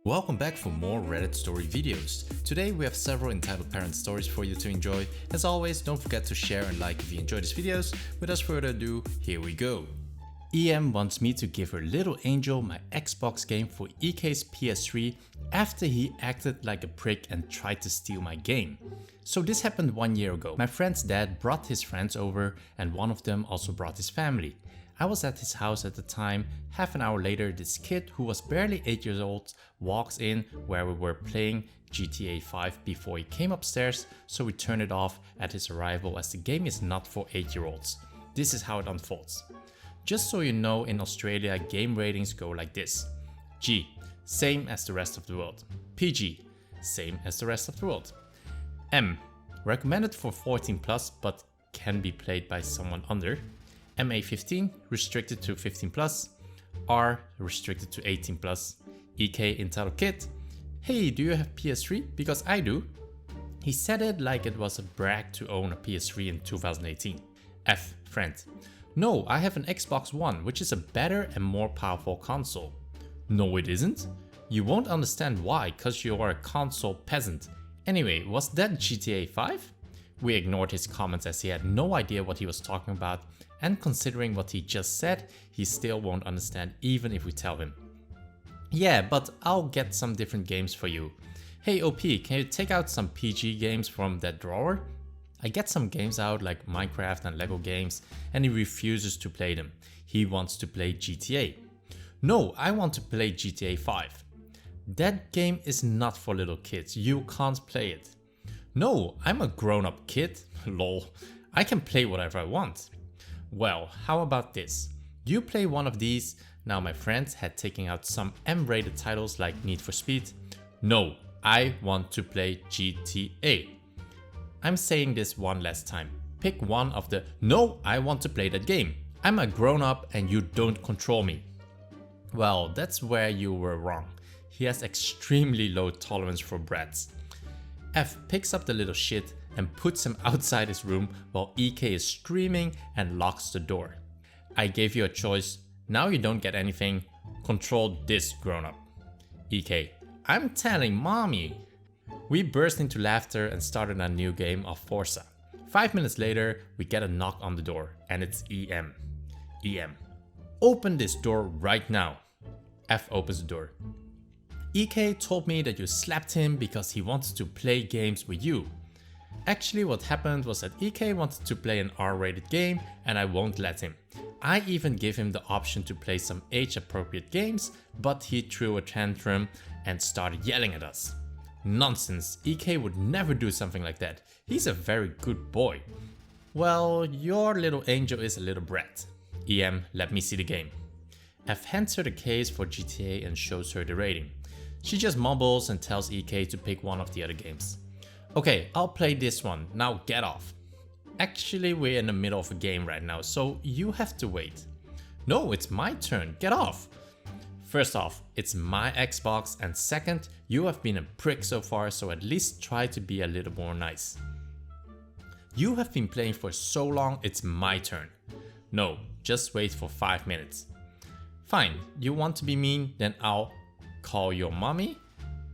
Welcome back for more Reddit story videos. Today we have several entitled parent stories for you to enjoy. As always, don't forget to share and like if you enjoy these videos. Without further ado, here we go. EM wants me to give her little angel my Xbox game for EK's PS3 after he acted like a prick and tried to steal my game. So this happened 1 year ago. My friend's dad brought his friends over and one of them also brought his family. I was at his house at the time. Half an hour later, this kid who was barely 8 years old walks in where we were playing GTA 5 before he came upstairs, so we turned it off at his arrival as the game is not for 8-year-olds. This is how it unfolds. Just so you know, in Australia game ratings go like this. G, same as the rest of the world. PG, same as the rest of the world. M, recommended for 14+ but can be played by someone under. MA 15, restricted to 15+. R, restricted to 18+. EK entitled kid, hey, do you have PS3? Because I do. He said it like it was a brag to own a PS3 in 2018. F, friend, no, I have an Xbox One, which is a better and more powerful console. No, it isn't. You won't understand why, cause you are a console peasant. Anyway, was that GTA 5? We ignored his comments as he had no idea what he was talking about, and considering what he just said, he still won't understand even if we tell him. Yeah, but I'll get some different games for you. Hey OP, can you take out some PG games from that drawer? I get some games out like Minecraft and Lego games and he refuses to play them. He wants to play GTA. No, I want to play GTA 5. That game is not for little kids, you can't play it. No, I'm a grown-up kid, lol. I can play whatever I want. Well, how about this? You play one of these. Now my friends had taken out some M-rated titles like Need for Speed. No, I want to play GTA. I'm saying this one last time. Pick one of the no, I want to play that game. I'm a grown-up and you don't control me. Well, that's where you were wrong. He has extremely low tolerance for brats. F picks up the little shit and puts him outside his room while EK is screaming and locks the door. I gave you a choice, now you don't get anything, control this grown-up. EK, I'm telling mommy. We burst into laughter and started a new game of Forza. 5 minutes later, we get a knock on the door and it's EM. EM, open this door right now. F opens the door. EK told me that you slapped him because he wanted to play games with you. Actually, what happened was that EK wanted to play an R-rated game and I won't let him. I even gave him the option to play some age-appropriate games, but he threw a tantrum and started yelling at us. Nonsense, EK would never do something like that. He's a very good boy. Well, your little angel is a little brat. EM, let me see the game. F hands her the case for GTA and shows her the rating. She just mumbles and tells EK to pick one of the other games. Okay, I'll play this one, now get off. Actually, we're in the middle of a game right now, so you have to wait. No, it's my turn, get off. First off, it's my Xbox, and second, you have been a prick so far, so at least try to be a little more nice. You have been playing for so long, it's my turn. No, just wait for 5 minutes. Fine, you want to be mean, then I'll call your mommy?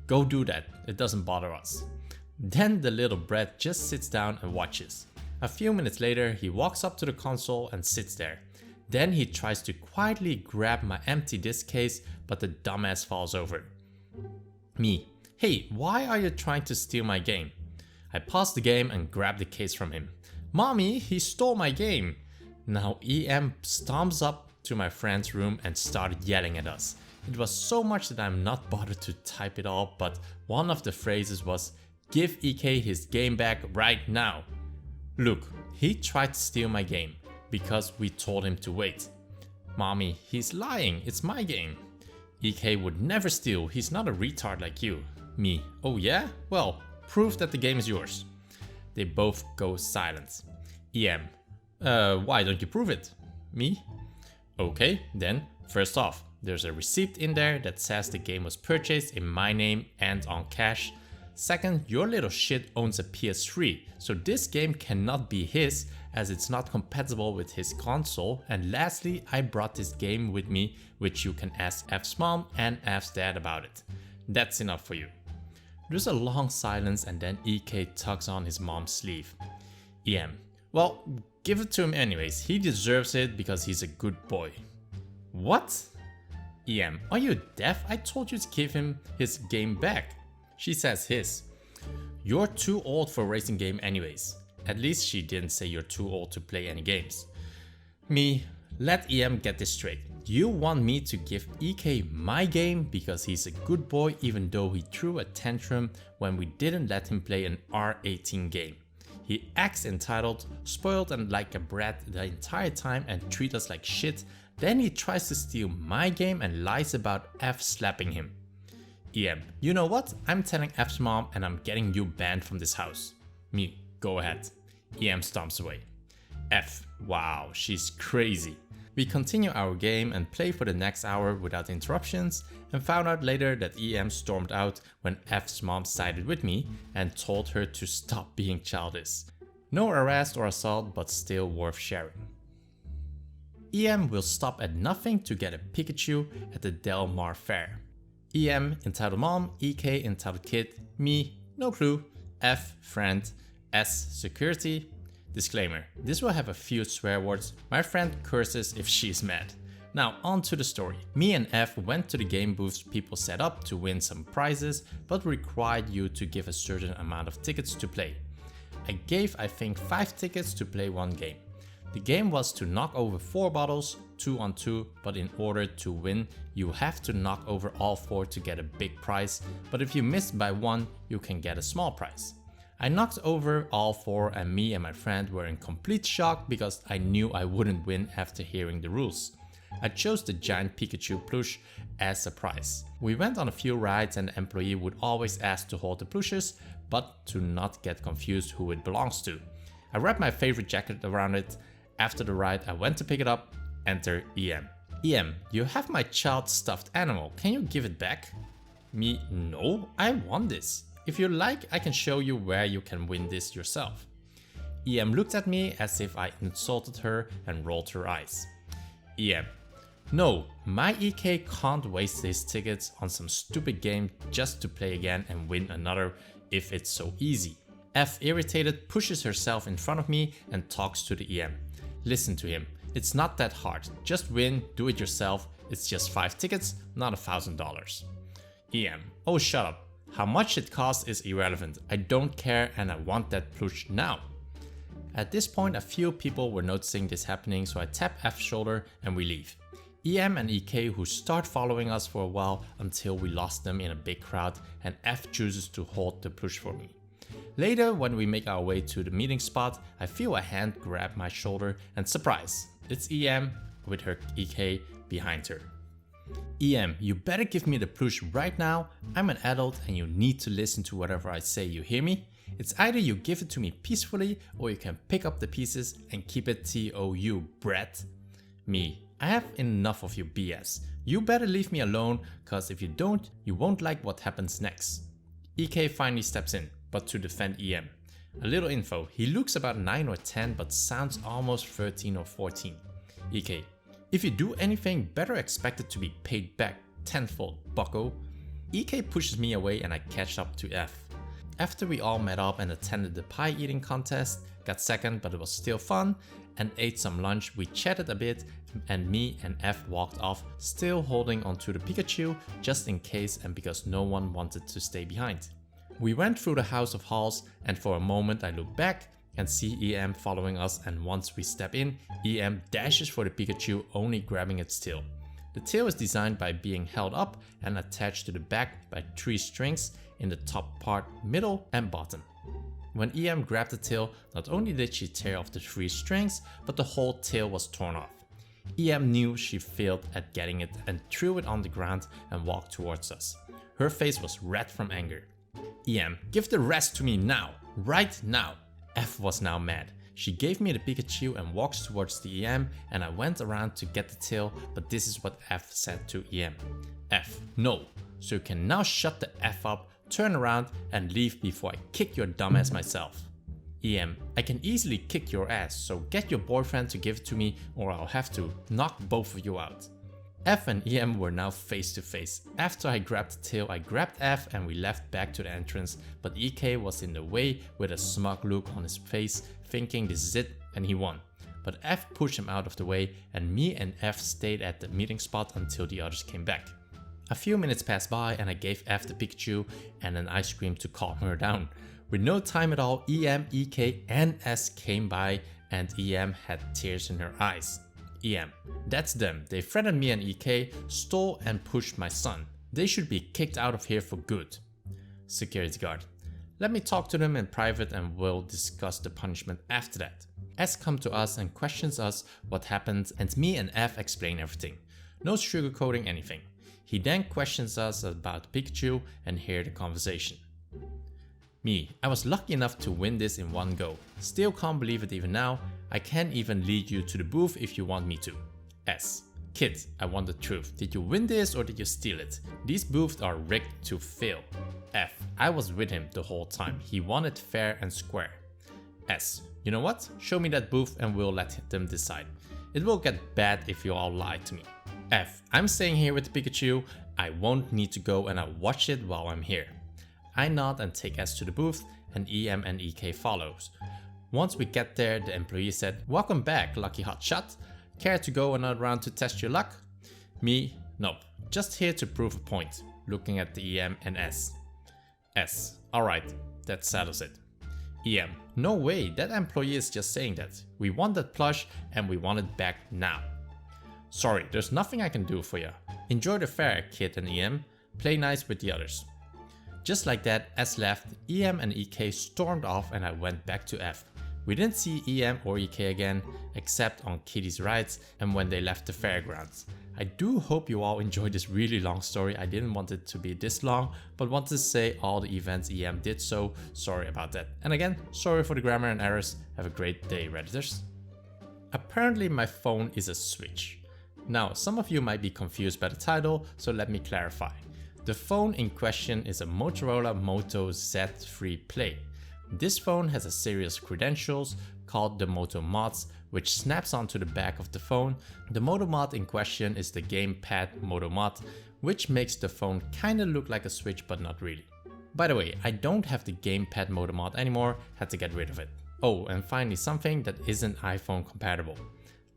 Go do that, it doesn't bother us. Then the little brat just sits down and watches. A few minutes later, he walks up to the console and sits there. Then he tries to quietly grab my empty disc case, but the dumbass falls over. Me, hey, why are you trying to steal my game? I pause the game and grab the case from him. Mommy, he stole my game. Now EM stomps up to my friend's room and started yelling at us. It was so much that I'm not bothered to type it all, but one of the phrases was, give EK his game back right now. Look, he tried to steal my game because we told him to wait. Mommy, he's lying, it's my game. EK would never steal, he's not a retard like you. Me, oh yeah? Well, prove that the game is yours. They both go silent. EM, why don't you prove it? Me? Okay, then, first off, there's a receipt in there that says the game was purchased in my name and on cash. Second, your little shit owns a PS3, so this game cannot be his as it's not compatible with his console. And lastly, I brought this game with me, which you can ask F's mom and F's dad about it. That's enough for you. There's a long silence and then EK tugs on his mom's sleeve. EM, well, give it to him anyways. He deserves it because he's a good boy. What? EM, are you deaf? I told you to give him his game back. She says his. You're too old for a racing game anyways. At least she didn't say you're too old to play any games. Me, let EM get this straight. You want me to give EK my game because he's a good boy even though he threw a tantrum when we didn't let him play an R18 game. He acts entitled, spoiled and like a brat the entire time and treats us like shit. Then he tries to steal my game and lies about F slapping him. EM, you know what? I'm telling F's mom and I'm getting you banned from this house. Me, go ahead. EM stomps away. F, wow, she's crazy. We continue our game and play for the next hour without interruptions and found out later that EM stormed out when F's mom sided with me and told her to stop being childish. No arrest or assault, but still worth sharing. EM will stop at nothing to get a Pikachu at the Del Mar Fair. EM, entitled mom, EK, entitled kid, me, no clue, F, friend, S, security. Disclaimer, this will have a few swear words. My friend curses if she's mad. Now on to the story. Me and F went to the game booths people set up to win some prizes, but required you to give a certain amount of tickets to play. I gave I think 5 tickets to play one game. The game was to knock over 4 bottles, 2 on 2, but in order to win, you have to knock over all 4 to get a big prize, but if you miss by 1, you can get a small prize. I knocked over all 4 and me and my friend were in complete shock because I knew I wouldn't win after hearing the rules. I chose the giant Pikachu plush as a prize. We went on a few rides and the employee would always ask to hold the plushes, but to not get confused who it belongs to. I wrapped my favorite jacket around it. After the ride, I went to pick it up. Enter EM. EM, you have my child's stuffed animal. Can you give it back? Me, no, I want this. If you like, I can show you where you can win this yourself. EM looked at me as if I insulted her and rolled her eyes. EM, no, my EK can't waste his tickets on some stupid game just to play again and win another if it's so easy. F, irritated, pushes herself in front of me and talks to the EM. Listen to him. It's not that hard. Just win, do it yourself. It's just 5 tickets, not $1,000. EM, oh shut up. How much it costs is irrelevant. I don't care and I want that plush now. At this point, a few people were noticing this happening, so I tap F's shoulder and we leave. EM and EK who start following us for a while until we lost them in a big crowd and F chooses to hold the plush for me. Later, when we make our way to the meeting spot, I feel a hand grab my shoulder and surprise, it's EM with her EK behind her. EM, you better give me the plush right now. I'm an adult and you need to listen to whatever I say, you hear me? It's either you give it to me peacefully or you can pick up the pieces and keep it TOU, brat. Me, I have enough of your BS. You better leave me alone, cause if you don't, you won't like what happens next. EK finally steps in, but to defend EM. A little info, he looks about 9 or 10 but sounds almost 13 or 14. EK, if you do anything, better expect it to be paid back tenfold, bucko. EK pushes me away and I catch up to F. After we all met up and attended the pie eating contest, got second but it was still fun, and ate some lunch, we chatted a bit and me and F walked off, still holding onto the Pikachu just in case and because no one wanted to stay behind. We went through the House of Halls and for a moment I look back and see EM following us, and once we step in, EM dashes for the Pikachu, only grabbing its tail. The tail is designed by being held up and attached to the back by 3 strings in the top part, middle and bottom. When EM grabbed the tail, not only did she tear off the 3 strings, but the whole tail was torn off. EM knew she failed at getting it and threw it on the ground and walked towards us. Her face was red from anger. EM, give the rest to me now, right now. F was now mad. She gave me the Pikachu and walks towards the EM and I went around to get the tail, but this is what F said to EM. F, no, so you can now shut the F up, turn around and leave before I kick your dumbass myself. EM, I can easily kick your ass, so get your boyfriend to give it to me or I'll have to knock both of you out. F and EM were now face to face. After I grabbed the tail, I grabbed F and we left back to the entrance, but EK was in the way with a smug look on his face, thinking this is it, and he won. But F pushed him out of the way and me and F stayed at the meeting spot until the others came back. A few minutes passed by and I gave F the Pikachu and an ice cream to calm her down. With no time at all, EM, EK and S came by and EM had tears in her eyes. EM, that's them. They threatened me and EK, stole and pushed my son. They should be kicked out of here for good. Security guard, let me talk to them in private and we'll discuss the punishment after that. S come to us and questions us what happened and me and F explain everything. No sugarcoating anything. He then questions us about Pikachu and hear the conversation. Me, I was lucky enough to win this in one go. Still can't believe it even now. I can even lead you to the booth if you want me to. S. Kid, I want the truth. Did you win this or did you steal it? These booths are rigged to fail. F. I was with him the whole time. He won it fair and square. S. You know what? Show me that booth and we'll let them decide. It will get bad if you all lie to me. F. I'm staying here with the Pikachu. I won't need to go and I'll watch it while I'm here. I nod and take S to the booth and EM and EK follows. Once we get there, the employee said, "Welcome back, lucky hotshot. Care to go another round to test your luck?" Me, nope, just here to prove a point. Looking at the EM and S. S, alright, that settles it. EM, no way, that employee is just saying that. We want that plush and we want it back now. Sorry, there's nothing I can do for you. Enjoy the fair, Kid and EM. Play nice with the others. Just like that, S left, EM and EK stormed off and I went back to F. We didn't see EM or EK again, except on Kitty's rides and when they left the fairgrounds. I do hope you all enjoyed this really long story. I didn't want it to be this long, but wanted to say all the events EM did, so sorry about that. And again, sorry for the grammar and errors. Have a great day, Redditors. Apparently my phone is a Switch. Now, some of you might be confused by the title, so let me clarify. The phone in question is a Motorola Moto Z3 Play. This phone has a series of credentials called the Moto Mods, which snaps onto the back of the phone. The Moto Mod in question is the gamepad Moto Mod, which makes the phone kinda look like a Switch but not really. By the way, I don't have the gamepad Moto Mod anymore, had to get rid of it. Oh, and finally something that isn't iPhone compatible.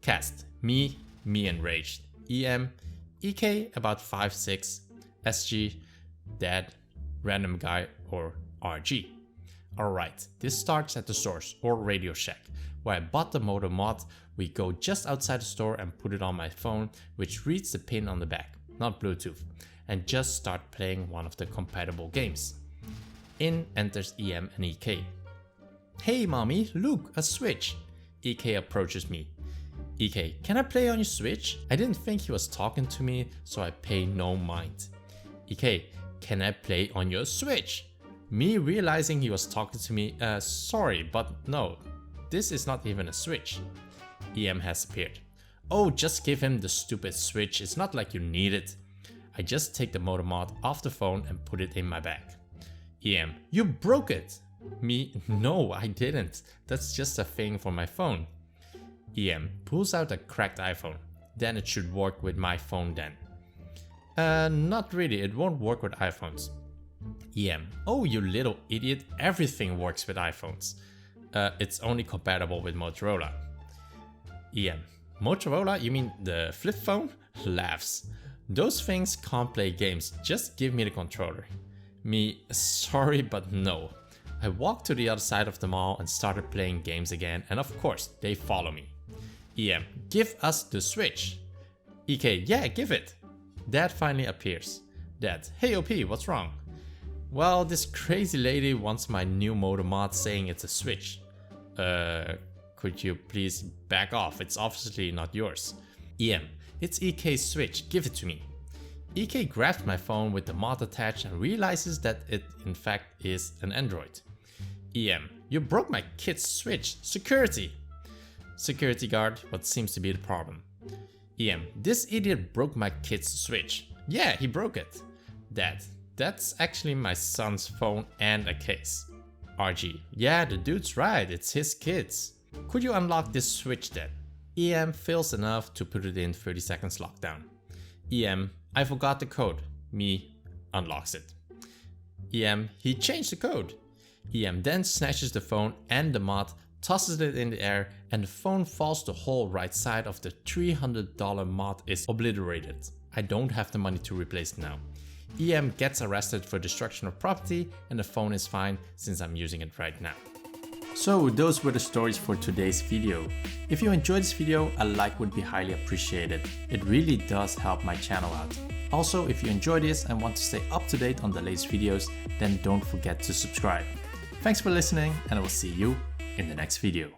Cast, me enraged. EM, EK about 5'6", SG, Dad, Random Guy, or RG. Alright, this starts at the source or Radio Shack, where I bought the Moto Mod. We go just outside the store and put it on my phone, which reads the pin on the back, not Bluetooth, and just start playing one of the compatible games. In enters EM and EK. Hey mommy, look, a Switch. EK approaches me. EK, can I play on your Switch? I didn't think he was talking to me, so I pay no mind. EK, can I play on your Switch? Me realizing he was talking to me, sorry, but no, this is not even a Switch. EM has appeared. Oh, just give him the stupid Switch, it's not like you need it. I just take the Moto Mod off the phone and put it in my bag. EM, you broke it! Me, no, I didn't. That's just a thing for my phone. EM pulls out a cracked iPhone. Then it should work with my phone then. Not really, it won't work with iPhones. EM, oh you little idiot, everything works with iPhones. It's only compatible with Motorola. EM, Motorola, you mean the flip phone? Laughs. Those things can't play games, just give me the controller. Me, sorry but no. I walked to the other side of the mall and started playing games again, and of course they follow me. EM, give us the Switch. EK, yeah, give it. Dad finally appears. Dad, hey OP, what's wrong? Well, this crazy lady wants my new Moto Mod saying it's a Switch. Could you please back off? It's obviously not yours. EM, it's EK's Switch, give it to me. EK grabs my phone with the mod attached and realizes that it in fact is an Android. EM, you broke my kid's Switch, security! Security guard, what seems to be the problem? EM, this idiot broke my kid's Switch. Yeah, he broke it. Dad, that's actually my son's phone and a case. RG, yeah, the dude's right, it's his kid's. Could you unlock this Switch then? EM fails enough to put it in 30 seconds lockdown. EM, I forgot the code. Me unlocks it. EM, he changed the code. EM then snatches the phone and the mod, tosses it in the air, and the phone falls. The whole right side of the $300 mod is obliterated. I don't have the money to replace it now. EM gets arrested for destruction of property, and the phone is fine since I'm using it right now. So those were the stories for today's video. If you enjoyed this video, a like would be highly appreciated. It really does help my channel out. Also, if you enjoy this and want to stay up to date on the latest videos, then don't forget to subscribe. Thanks for listening, and I will see you in the next video.